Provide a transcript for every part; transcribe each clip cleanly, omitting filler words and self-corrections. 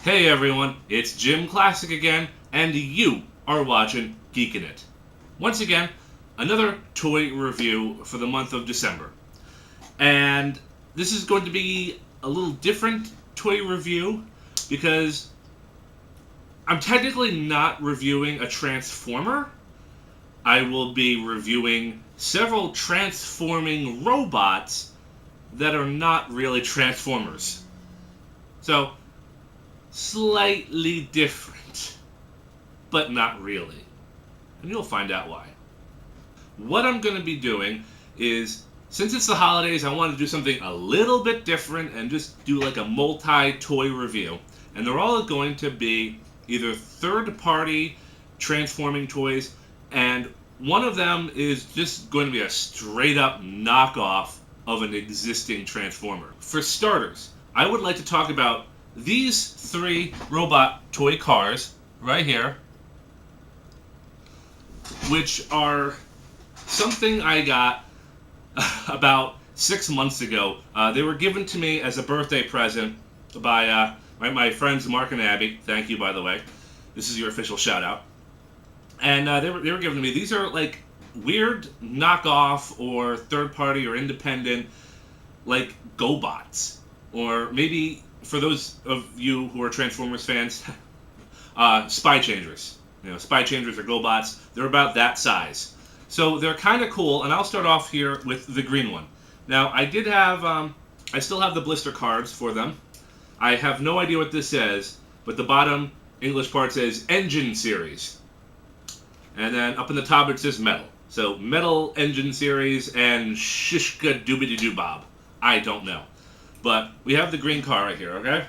Hey everyone, it's JimClassic again, and you are watching Geekin It. Once again, another toy review for the month of December. And this is going to be a little different toy review because I'm technically not reviewing a Transformer. I will be reviewing several transforming robots that are not really Transformers. So, slightly different, but not really. And you'll find out why. What I'm going to be doing is, since it's the holidays, I want to do something a little bit different and just do like a multi-toy review. And they're all going to be either third-party transforming toys, and one of them is just going to be a straight-up knockoff of an existing Transformer. For starters, I would like to talk about these three robot toy cars right here, which are something I got about 6 months ago. They were given to me as a birthday present by my friends Mark and Abby. Thank you, by the way. This is your official shout out. And they were given to me. These are like weird knockoff or third party or independent, like Gobots, or maybe for those of you who are Transformers fans, Spy Changers. You know, Spy Changers or Gobots. They're about that size. So they're kind of cool, and I'll start off here with the green one. Now, I did have, I still have the blister cards for them. I have no idea what this says, but the bottom English part says Engine Series. And then up in the top it says Metal. So, Metal Engine Series and Shishka Doobity Doo Bob. I don't know. But we have the green car right here, okay?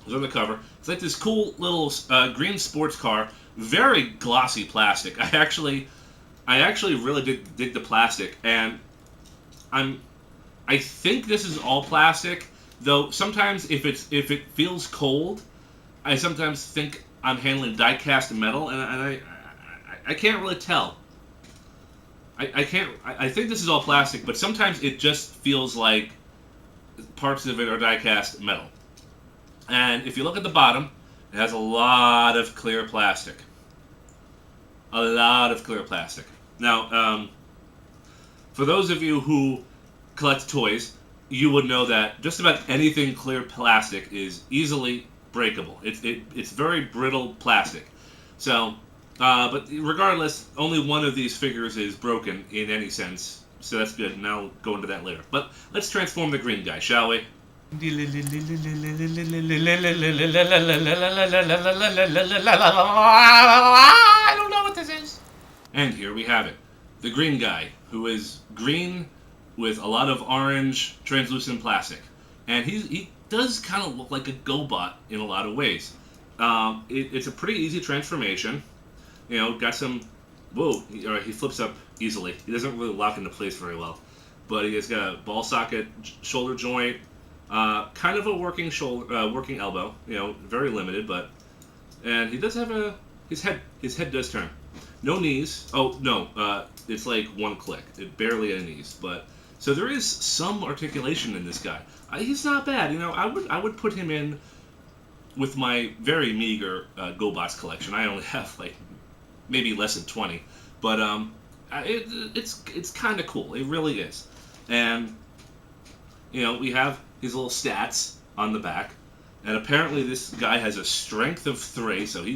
It's on the cover. It's like this cool little green sports car. Very glossy plastic. I actually really dig the plastic, and I think this is all plastic. Though sometimes if it feels cold, I sometimes think I'm handling die-cast metal, and I can't really tell. I think this is all plastic, but sometimes it just feels like parts of it are die-cast metal. And if you look at the bottom, it has a lot of clear plastic. A lot of clear plastic. Now, for those of you who collect toys, you would know that just about anything clear plastic is easily breakable. It's very brittle plastic. So, but regardless, only one of these figures is broken in any sense. So that's good, and I'll go into that later. But let's transform the green guy, shall we? I don't know what this is. And here we have it. The green guy, who is green with a lot of orange translucent plastic. And he does kind of look like a Gobot in a lot of ways. It's a pretty easy transformation. You know, got some... Whoa, he flips up easily. He doesn't really lock into place very well. But he has got a ball socket, shoulder joint, kind of a working shoulder, working elbow. You know, very limited, but... And he does have his head does turn. No knees. Oh, no, it's like one click. It barely any knees, but... So there is some articulation in this guy. He's not bad, you know. I would put him in with my very meager GoBots collection. I only have like maybe less than 20, but it's kind of cool. It really is. And you know, we have his little stats on the back, and apparently this guy has a strength of 3, so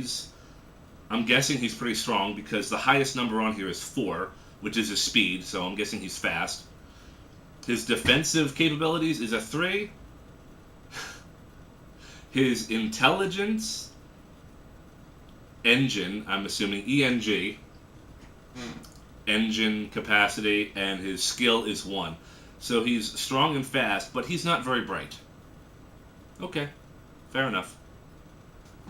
I'm guessing he's pretty strong because the highest number on here is 4, which is his speed, so I'm guessing he's fast. His defensive capabilities is a 3. His intelligence, engine, I'm assuming ENG, engine capacity, and his skill is 1. So he's strong and fast, but he's not very bright. Okay, fair enough.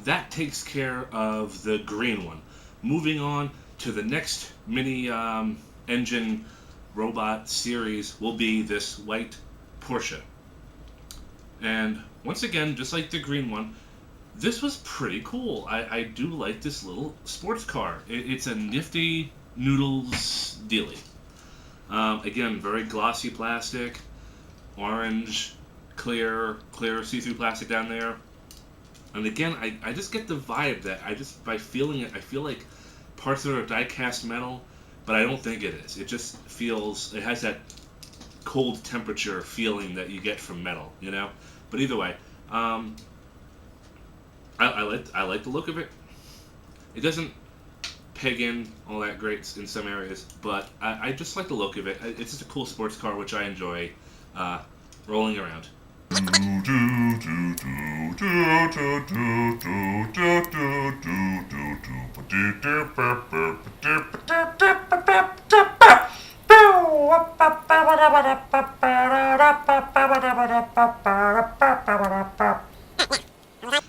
That takes care of the green one. Moving on to the next mini engine robot series will be this white Porsche. And once again, just like the green one, this was pretty cool. I do like this little sports car. It's a nifty noodles dealie. Again, very glossy plastic, orange, clear see-through plastic down there. And again, I just get the vibe that by feeling it, I feel like parts of it are die-cast metal, but I don't think it is. It just feels, it has that cold temperature feeling that you get from metal, you know? But either way, I like the look of it. It doesn't peg in all that great in some areas, but I just like the look of it. It's just a cool sports car, which I enjoy rolling around.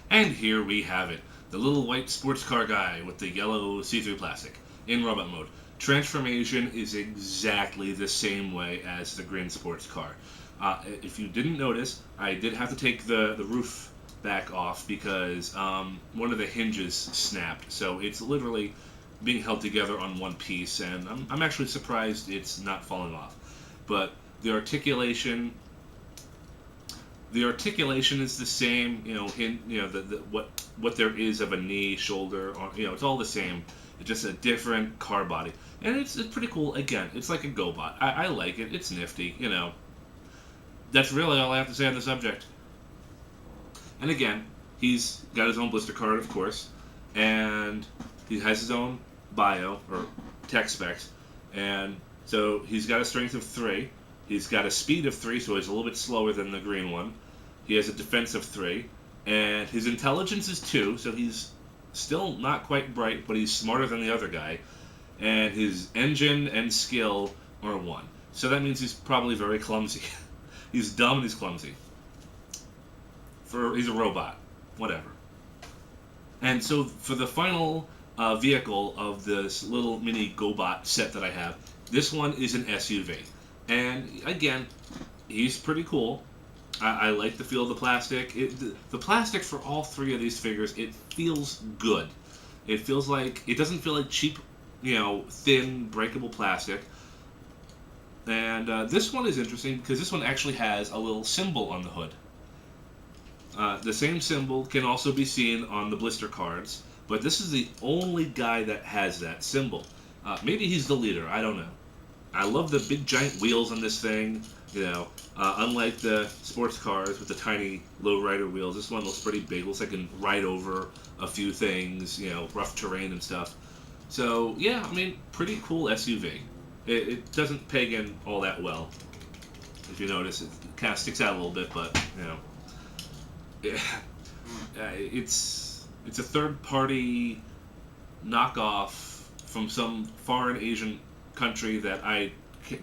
And here we have it. The little white sports car guy with the yellow see-through plastic in robot mode. Transformation is exactly the same way as the green sports car. If you didn't notice, I did have to take the roof back off because one of the hinges snapped. So it's literally being held together on one piece, and I'm actually surprised it's not falling off. But the articulation is the same. You know, what there is of a knee, shoulder, or, you know, it's all the same. It's just a different car body, and it's pretty cool. Again, it's like a GoBot. I like it. It's nifty. You know, that's really all I have to say on the subject. And again, he's got his own blister card, of course, and he has his own bio or tech specs, and so he's got a strength of 3. He's got a speed of 3, so he's a little bit slower than the green one. He has a defense of 3, and his intelligence is 2, so he's still not quite bright, but he's smarter than the other guy. And his engine and skill are 1, so that means he's probably very clumsy. He's dumb and he's clumsy. He's a robot, whatever. And so for the final vehicle of this little mini GoBot set that I have, this one is an SUV. And again, he's pretty cool. I like the feel of the plastic. The plastic for all 3 of these figures, it feels good. It feels like, it doesn't feel like cheap, you know, thin, breakable plastic. And this one is interesting because this one actually has a little symbol on the hood. The same symbol can also be seen on the blister cards, but this is the only guy that has that symbol. Maybe he's the leader, I don't know. I love the big giant wheels on this thing. You know, unlike the sports cars with the tiny lowrider wheels, this one looks pretty big. Looks like it can ride over a few things, you know, rough terrain and stuff. So yeah, I mean, pretty cool SUV. It doesn't peg in all that well. If you notice, it kind of sticks out a little bit, but you know, it's a third-party knockoff from some foreign Asian country that I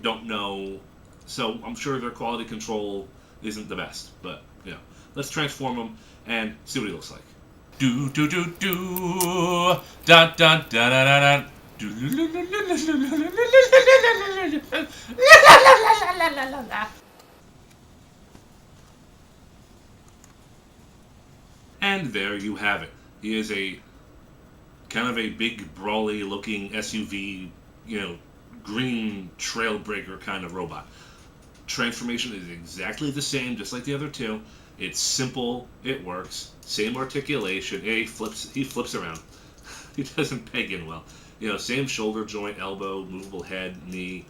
don't know. So I'm sure their quality control isn't the best, but you know, let's transform him and see what he looks like. Do do do do da da da da da da. And there you have it. He is a kind of a big, brawly looking SUV, you know, green trailbreaker kind of robot. Transformation is exactly the same, just like the other 2. It's simple, it works, same articulation. He flips around. He doesn't peg in well. You know, same shoulder joint, elbow, movable head, knee.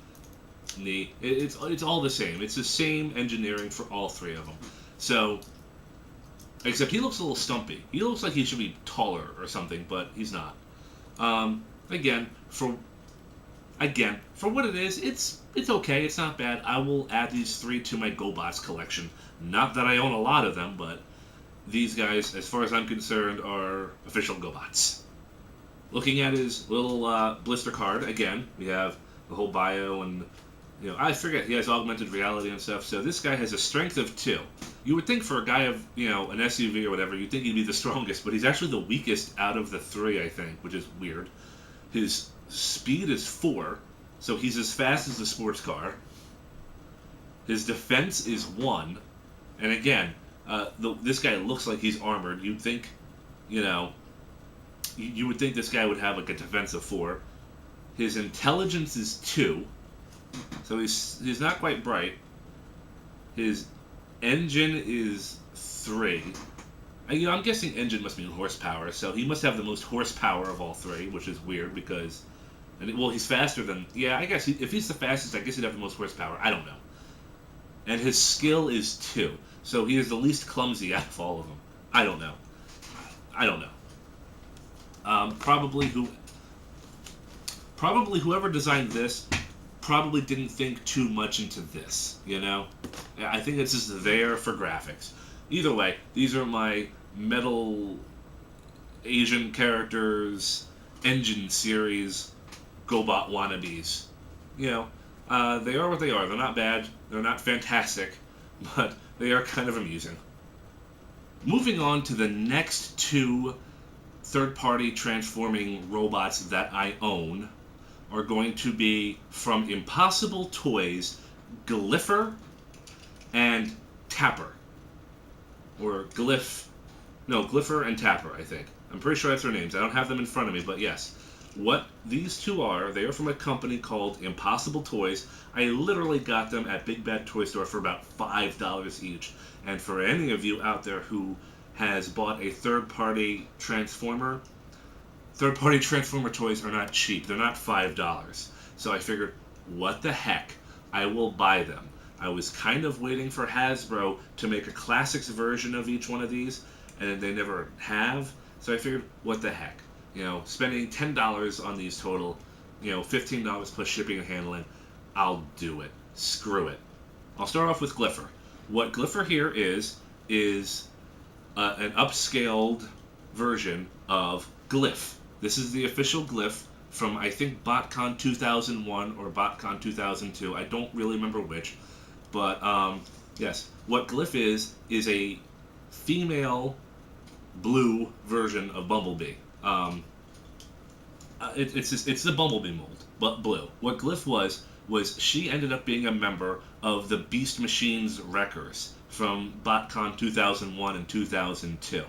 It's all the same. It's the same engineering for all 3 of them. So, except he looks a little stumpy. He looks like he should be taller or something, but he's not. Again, for what it is, it's okay. It's not bad. I will add these 3 to my GoBots collection. Not that I own a lot of them, but these guys, as far as I'm concerned, are official GoBots. Looking at his little blister card, again, we have the whole bio and, you know, I forget, he has augmented reality and stuff. So this guy has a strength of 2. You would think for a guy of, you know, an SUV or whatever, you'd think he'd be the strongest, but he's actually the weakest out of the 3, I think, which is weird. His speed is 4, so he's as fast as a sports car. His defense is 1, and again, this guy looks like he's armored. You'd think, you know, you would think this guy would have like a defense of 4. His intelligence is 2, so he's not quite bright. His engine is 3, I'm guessing engine must mean horsepower, so he must have the most horsepower of all three, which is weird because, well, he's faster than. Yeah, I guess if he's the fastest, I guess he'd have the most horsepower. I don't know. And his skill is 2, so he is the least clumsy out of all of them. I don't know. I don't know. Probably whoever designed this probably didn't think too much into this. I think it's just there for graphics. Either way, these are my metal Asian characters engine series Gobot wannabes. They are what they are. They're not bad. They're not fantastic, but they are kind of amusing. Moving on to the next 2 third-party transforming robots that I own are going to be from Impossible Toys, Glypher and Tapper. Or Glypher and Tapper, I think. I'm pretty sure that's their names. I don't have them in front of me, but yes. What these 2 are, they are from a company called Impossible Toys. I literally got them at Big Bad Toy Store for about $5 each. And for any of you out there who has bought a third-party Transformer toys are not cheap. They're not $5. So I figured, what the heck? I will buy them. I was kind of waiting for Hasbro to make a classics version of each one of these, and they never have. So I figured, what the heck? Spending $10 on these total, $15 plus shipping and handling, I'll do it. Screw it. I'll start off with Glypher. What Glypher here is an upscaled version of Glyph. This is the official Glyph from, I think, BotCon 2001 or BotCon 2002. I don't really remember which. But, yes, what Glyph is a female blue version of Bumblebee. It's the Bumblebee mold, but blue. What Glyph was she ended up being a member of the Beast Machines Wreckers from BotCon 2001 and 2002.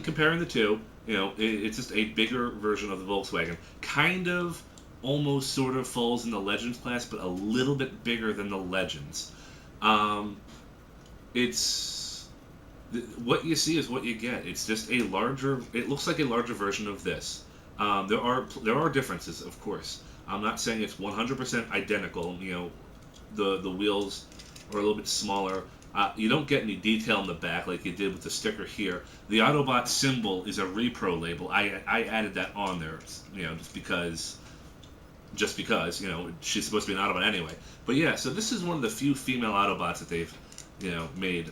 Comparing the two, it's just a bigger version of the Volkswagen. Kind of, almost sort of falls in the Legends class, but a little bit bigger than the Legends. What you see is what you get. It's just it looks like a larger version of this. There are differences, of course. I'm not saying it's 100% identical. The wheels are a little bit smaller. You don't get any detail in the back like you did with the sticker here. The Autobot symbol is a repro label. I added that on there, just because she's supposed to be an Autobot anyway. But yeah, so this is one of the few female Autobots that they've made.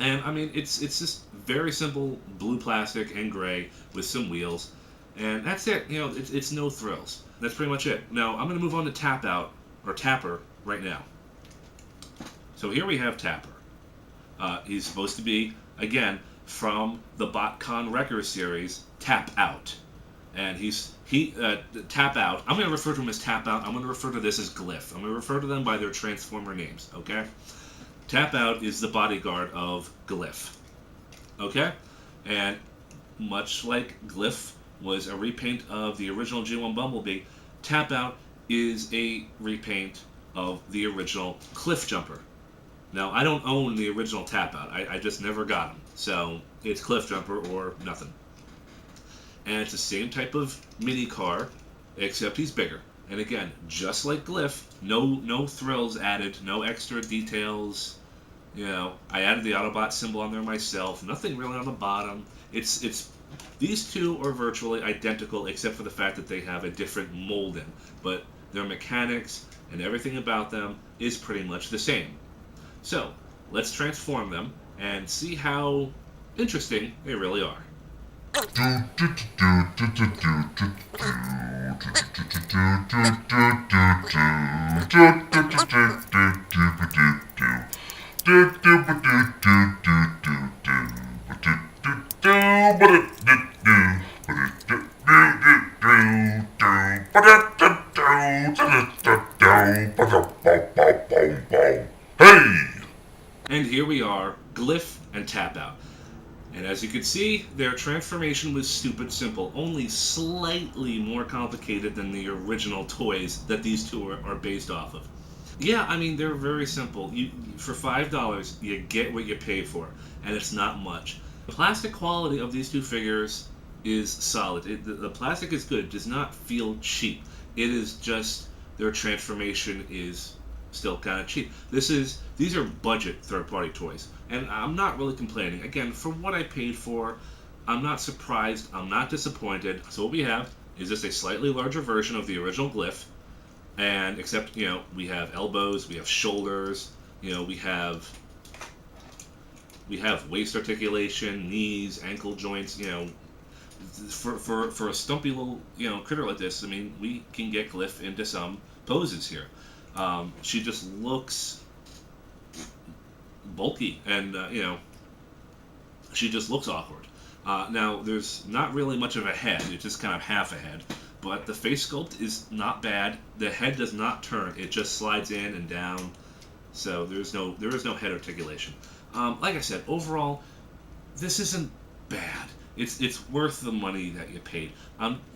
And I mean, it's just very simple blue plastic and gray with some wheels, and that's it. It's no thrills. That's pretty much it. Now I'm gonna move on to Tapper right now. So here we have Tapper. He's supposed to be, again, from the BotCon Wrecker series, Tap Out. And Tap Out. I'm going to refer to him as Tap Out. I'm going to refer to this as Glyph. I'm going to refer to them by their Transformer names, okay? Tap Out is the bodyguard of Glyph, okay? And much like Glyph was a repaint of the original G1 Bumblebee, Tap Out is a repaint of the original Cliff Jumper. Now, I don't own the original Tap Out. I just never got him. So, it's Cliff Jumper or nothing. And it's the same type of mini car, except he's bigger. And again, just like Glyph, no thrills added, no extra details. I added the Autobot symbol on there myself. Nothing really on the bottom. These two are virtually identical, except for the fact that they have a different molding. But their mechanics and everything about them is pretty much the same. So, let's transform them and see how interesting they really are. And here we are, Glyph and Tap Out. And as you can see, their transformation was stupid simple, only slightly more complicated than the original toys that these two are based off of. Yeah, I mean they're very simple. You for $5, you get what you pay for, and it's not much. The plastic quality of these two figures is solid. The plastic is good. It does not feel cheap. It is just their transformation is still kind of cheap. These are budget third-party toys, and I'm not really complaining. Again, for what I paid for, I'm not surprised. I'm not disappointed. So what we have is just a slightly larger version of the original Glyph. And except, we have elbows, we have shoulders, we have waist articulation, knees, ankle joints, for a stumpy little, critter like this. I mean, we can get Glyph into some poses here. She just looks bulky, and she just looks awkward. Now, there's not really much of a head; it's just kind of half a head. But the face sculpt is not bad. The head does not turn; it just slides in and down. So there is no head articulation. Like I said, overall, this isn't bad. It's worth the money that you paid.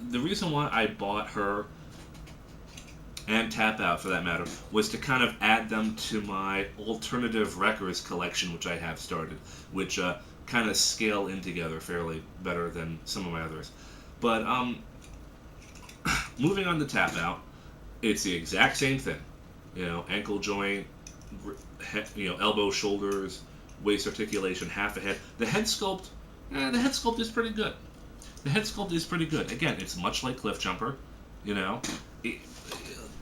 The reason why I bought her and Tap Out, for that matter, was to kind of add them to my alternative Wreckers collection, which I have started, which kind of scale in together fairly better than some of my others. But moving on to Tap Out, it's the exact same thing. Ankle joint, elbow, shoulders, waist articulation, half a head. The head sculpt is pretty good. The head sculpt is pretty good. Again, it's much like Cliff Jumper.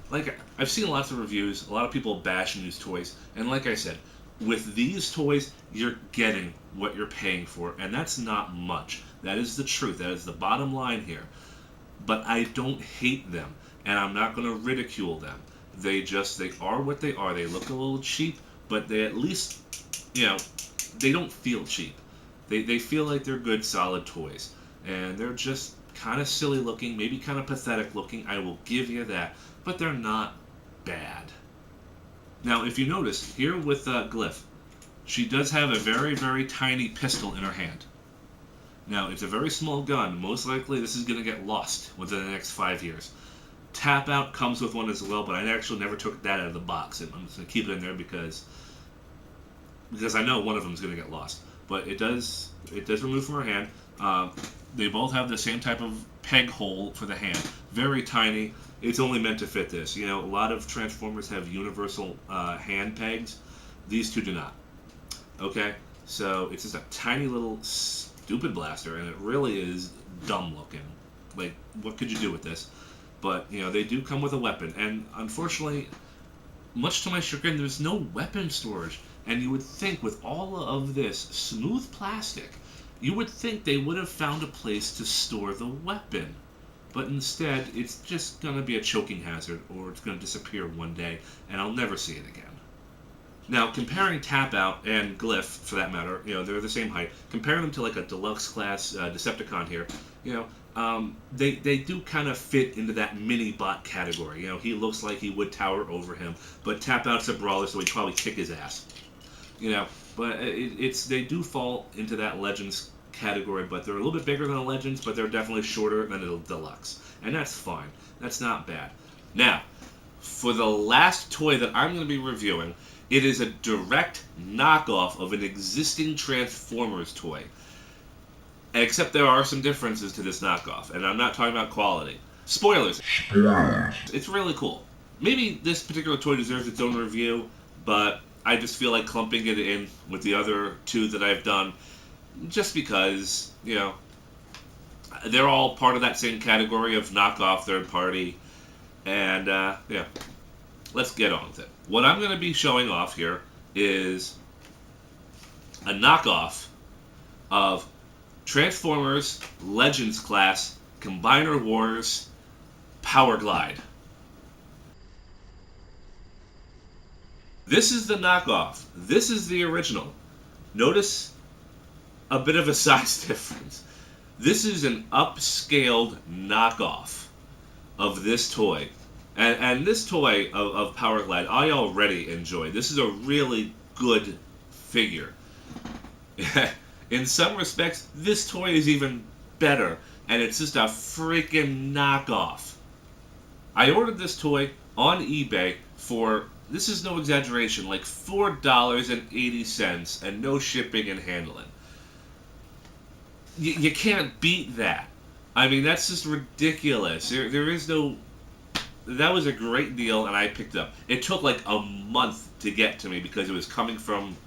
Like I've seen lots of reviews, a lot of people bashing these toys, and like I said, with these toys, you're getting what you're paying for, and that's not much. That is the truth. That is the bottom line here. But I don't hate them, and I'm not going to ridicule them. They are what they are. They look a little cheap, but they at least, they don't feel cheap. They feel like they're good, solid toys. And they're just kind of silly looking, maybe kind of pathetic looking. I will give you that. But they're not bad. Now, if you notice, here with Glyph, she does have a very, very tiny pistol in her hand. Now, it's a very small gun. Most likely this is going to get lost within the next 5 years. Tap Out comes with one as well, but I actually never took that out of the box. I'm just going to keep it in there because I know one of them is going to get lost. But it does remove from her hand. They both have the same type of peg hole for the hand. Very tiny. It's only meant to fit this. A lot of Transformers have universal hand pegs. These two do not. Okay? So it's just a tiny little stupid blaster, and it really is dumb looking. Like, what could you do with this? But, they do come with a weapon. And unfortunately, much to my chagrin, there's no weapon storage. And you would think with all of this smooth plastic, you would think they would have found a place to store the weapon. But instead, it's just going to be a choking hazard, or it's going to disappear one day, and I'll never see it again. Now, comparing Tap Out and Glyph, for that matter, they're the same height. Compare them to like a deluxe class Decepticon here. They do kind of fit into that mini bot category. He looks like he would tower over him, but Tap Out's a brawler, so he'd probably kick his ass. But they do fall into that Legends category, but they're a little bit bigger than the Legends, but they're definitely shorter than the Deluxe. And that's fine. That's not bad. Now, for the last toy that I'm going to be reviewing, it is a direct knockoff of an existing Transformers toy. Except there are some differences to this knockoff, and I'm not talking about quality. Spoilers. It's really cool. Maybe this particular toy deserves its own review, but I just feel like clumping it in with the other two that I've done, just because, they're all part of that same category of knockoff third party, and, let's get on with it. What I'm going to be showing off here is a knockoff of Transformers Legends class CombinerWars Powerglide. This is the knockoff. This is the original. Notice a bit of a size difference. This is an upscaled knockoff of this toy. And this toy of Powerglide, I already enjoy. This is a really good figure. In some respects, this toy is even better, and it's just a freaking knockoff. I ordered this toy on eBay for this is no exaggeration, like $4.80 and no shipping and handling. You can't beat that. I mean, that's just ridiculous. There is no... That was a great deal, and I picked it up. It took like a month to get to me because it was coming from,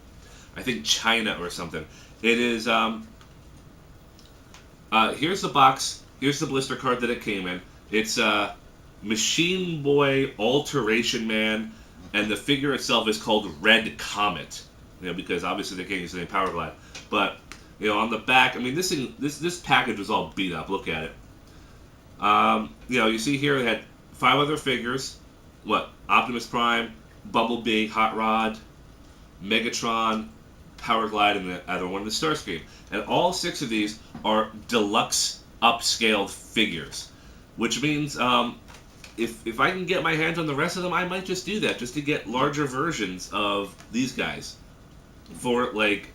I think, China or something. It is, here's the box. Here's the blister card that it came in. It's Machine Boy Alteration Man, and the figure itself is called Red Comet. You know, because obviously they can't use the name Powerglide. But, you know, on the back, I mean, this package was all beat up. Look at it. You know, you see here they had 5 other figures. What? Optimus Prime, Bumblebee, Hot Rod, Megatron, Powerglide, and the other one, the Starscream. And all 6 of these are deluxe upscaled figures. Which means, if I can get my hands on the rest of them, I might just do that, just to get larger versions of these guys. For, like,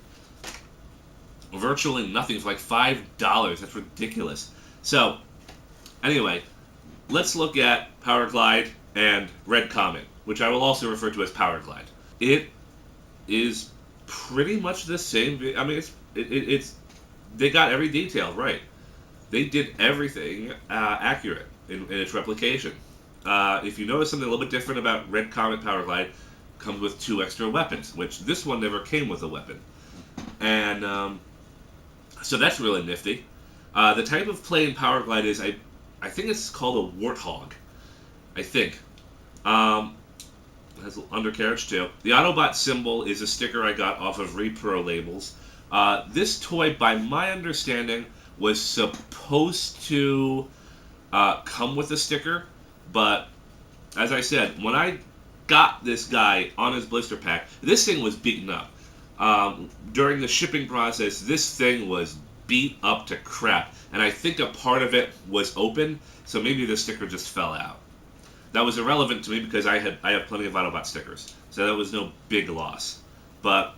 virtually nothing, for like $5. That's ridiculous. So, anyway, let's look at Powerglide and Red Comet, which I will also refer to as Powerglide. It is pretty much the same. I mean, it's they got every detail right. They did everything accurate in its replication. If you notice something a little bit different about Red Comet Powerglide, comes with 2 extra weapons, which this one never came with a weapon. And so that's really nifty. The type of play in Powerglide is, I think it's called a warthog. I think. It has an undercarriage too. The Autobot symbol is a sticker I got off of Repro labels. This toy, by my understanding, was supposed to come with a sticker, but as I said, when I got this guy on his blister pack, this thing was beaten up. During the shipping process, this thing was beat up to crap, and I think a part of it was open, so maybe the sticker just fell out. That was irrelevant to me because I have plenty of Autobot stickers, so that was no big loss. But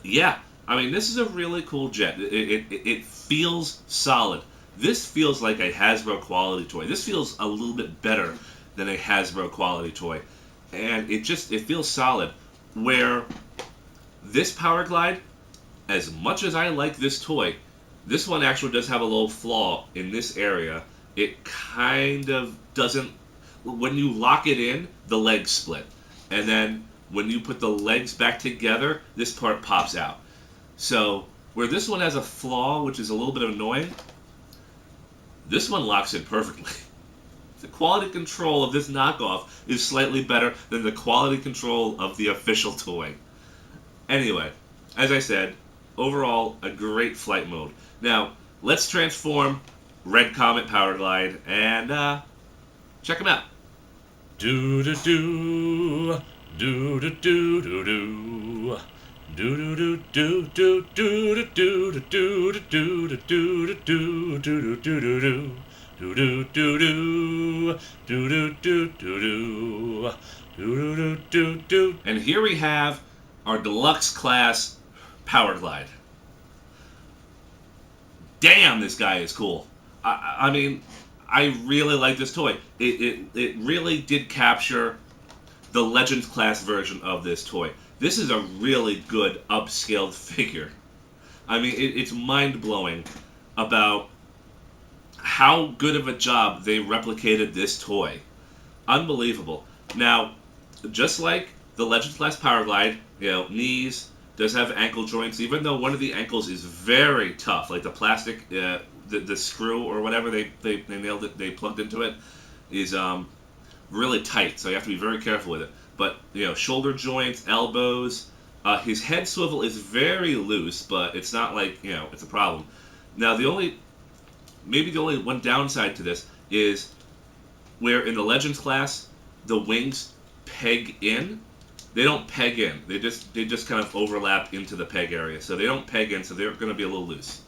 yeah, I mean, this is a really cool jet. It feels solid. This feels like a Hasbro quality toy. This feels a little bit better than a Hasbro quality toy, and it feels solid. Where this Powerglide, as much as I like this toy, this one actually does have a little flaw in this area. It kind of doesn't... When you lock it in, the legs split. And then when you put the legs back together, this part pops out. So, where this one has a flaw, which is a little bit annoying, this one locks in perfectly. The quality control of this knockoff is slightly better than the quality control of the official toy. Anyway, as I said, overall, a great flight mode. Now, let's transform Red Comet Powerglide and check him out. Do do do do do do do do. Do do do do do do do do do do do do do do do do. Do do do do do do do do do do do. And here we have our deluxe class Powerglide. Damn, this guy is cool. I mean, I really like this toy. It really did capture the Legends class version of this toy. This is a really good upscaled figure. I mean, it's mind-blowing about how good of a job they replicated this toy. Unbelievable. Now, just like the Legends class Powerglide, you know, knees, does have ankle joints, even though one of the ankles is very tough, like the plastic, the screw or whatever they nailed it, they plugged into it, is really tight, so you have to be very careful with it. But, you know, shoulder joints, elbows, his head swivel is very loose, but it's not like, you know, it's a problem. Now, maybe the only one downside to this is where in the Legends class, the wings peg in. They don't peg in. They just kind of overlap into the peg area. So they don't peg in, so they're going to be a little loose.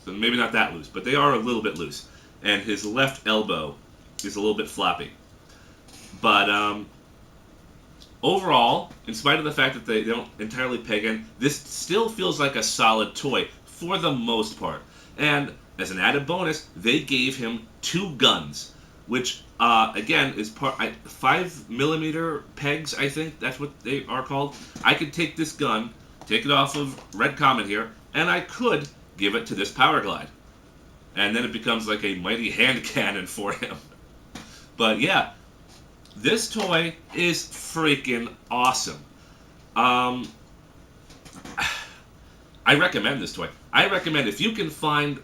So maybe not that loose, but they are a little bit loose. And his left elbow is a little bit floppy. But overall, in spite of the fact that they don't entirely peg in, this still feels like a solid toy for the most part. And as an added bonus, they gave him 2 guns. which again is 5mm pegs. I think that's what they are called. I could take this gun, take it off of Red Comet here, and I could give it to this Powerglide, and then it becomes like a mighty hand cannon for him. But yeah, this toy is freaking awesome. I recommend this toy. I recommend, if you can find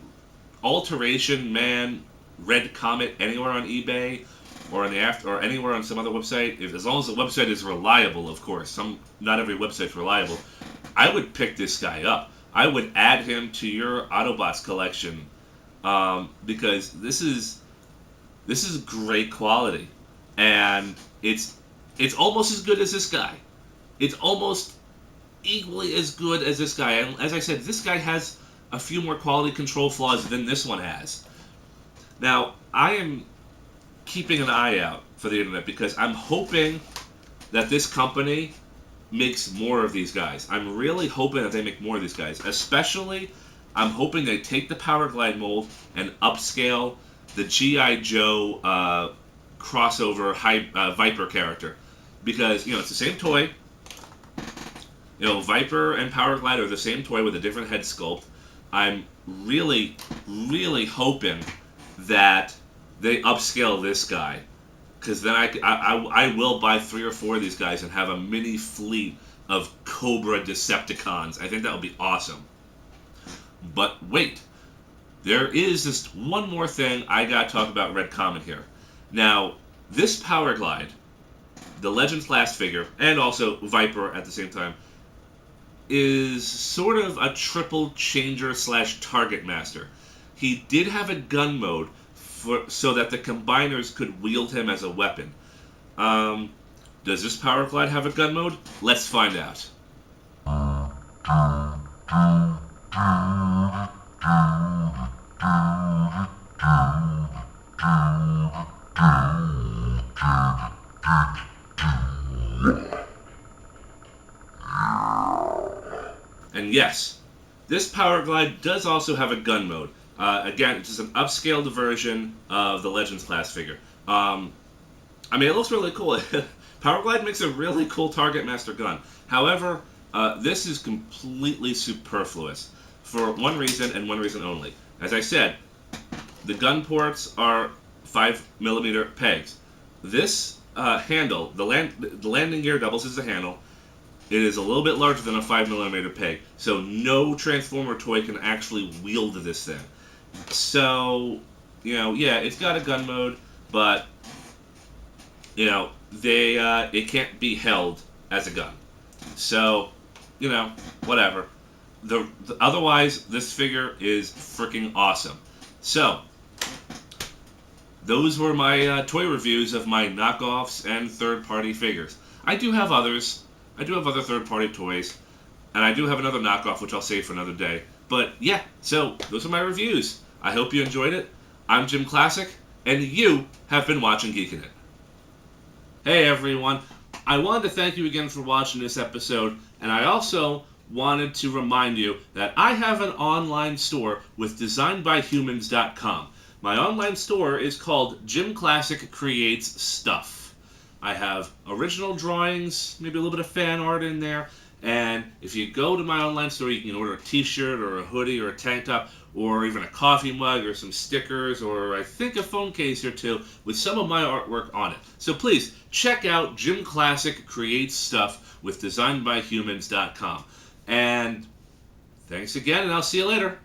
Alteration Man Red Comet anywhere on eBay or on or anywhere on some other website, as long as the website is reliable, of course. Not every website's reliable. I would pick this guy up. I would add him to your Autobots collection, because this is great quality, and it's almost as good as this guy. It's almost equally as good as this guy. And as I said, this guy has a few more quality control flaws than this one has. Now, I am keeping an eye out for the internet because I'm hoping that this company makes more of these guys. I'm really hoping that they make more of these guys. Especially, I'm hoping they take the Powerglide mold and upscale the G.I. Joe crossover Viper character. Because, it's the same toy. Viper and Powerglide are the same toy with a different head sculpt. I'm really, really hoping that they upscale this guy, because then I will buy 3 or 4 of these guys and have a mini fleet of Cobra Decepticons. I think that would be awesome. But wait, there is just one more thing I gotta talk about Red Comet here. Now, this Powerglide, the Legends Class figure, and also Viper at the same time, is sort of a triple changer / target master. He did have a gun mode so that the combiners could wield him as a weapon. Does this Powerglide have a gun mode? Let's find out. And yes, this Powerglide does also have a gun mode. Again, it's just an upscaled version of the Legends Class figure. It looks really cool. Powerglide makes a really cool Target Master gun. However, this is completely superfluous for one reason and one reason only. As I said, the gun ports are 5mm pegs. This handle, the landing gear doubles as a handle. It is a little bit larger than a 5mm peg, so no Transformer toy can actually wield this thing. So, yeah, it's got a gun mode, but, it can't be held as a gun. So, whatever. Otherwise, this figure is freaking awesome. So, those were my toy reviews of my knockoffs and third-party figures. I do have others. I do have other third-party toys, and I do have another knockoff, which I'll save for another day. But yeah, so those are my reviews. I hope you enjoyed it. I'm JimClassic, and you have been watching Geekin' It. Hey everyone, I wanted to thank you again for watching this episode, and I also wanted to remind you that I have an online store with designedbyhumans.com. My online store is called JimClassic Creates Stuff. I have original drawings, maybe a little bit of fan art in there, and if you go to my online store, you can order a t-shirt or a hoodie or a tank top or even a coffee mug or some stickers or I think a phone case or two with some of my artwork on it. So please check out JimClassic Creates Stuff with designedbyhumans.com. And thanks again, and I'll see you later.